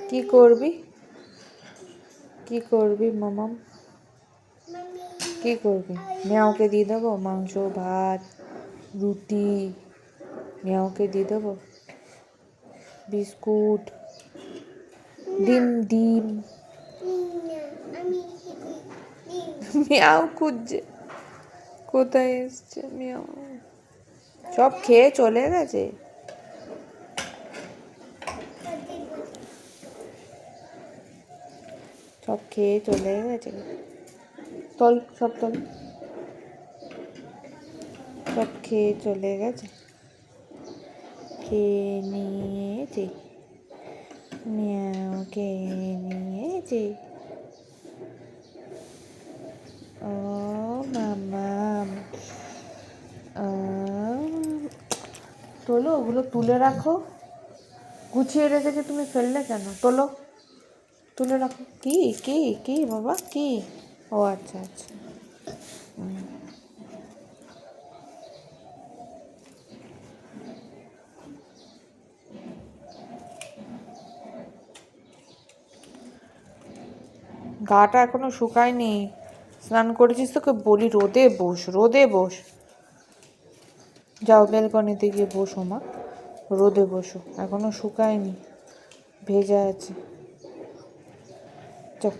কি করবি? কি করবি মামাম? কি করবি? মেয়াওকে দিয়ে দেবো মাংস, ভাত, রুটি। মেয়াওকে দিয়ে দেবো বিস্কুট, ডিম ডিম। মেয়াও খুঁজছে, কোথায় এসছে মেয়াও? সব খেয়ে চলে গেছে। সব খেয়ে চলে গেছে। তল সব তল, সব খেয়ে চলে গেছে। খেয়ে নিয়েছে, মিয়াও খেয়ে নিয়েছে। ও মামাম, তোলো, ওগুলো তুলে রাখো। গুছিয়ে রেখেছে, তুমি ফেললে কেন? তোলো, তুলে রাখো। কি কি কি বাবা কি? ও আচ্ছা আচ্ছা। গাটা এখনো শুকায়নি। স্নান করেছিস তোকে বলি রোদে বস, রোদে বস। যাও বেলকনিতে গিয়ে বসো মা, রোদে বসো, এখনো শুকায়নি, ভেজা আছে। চল।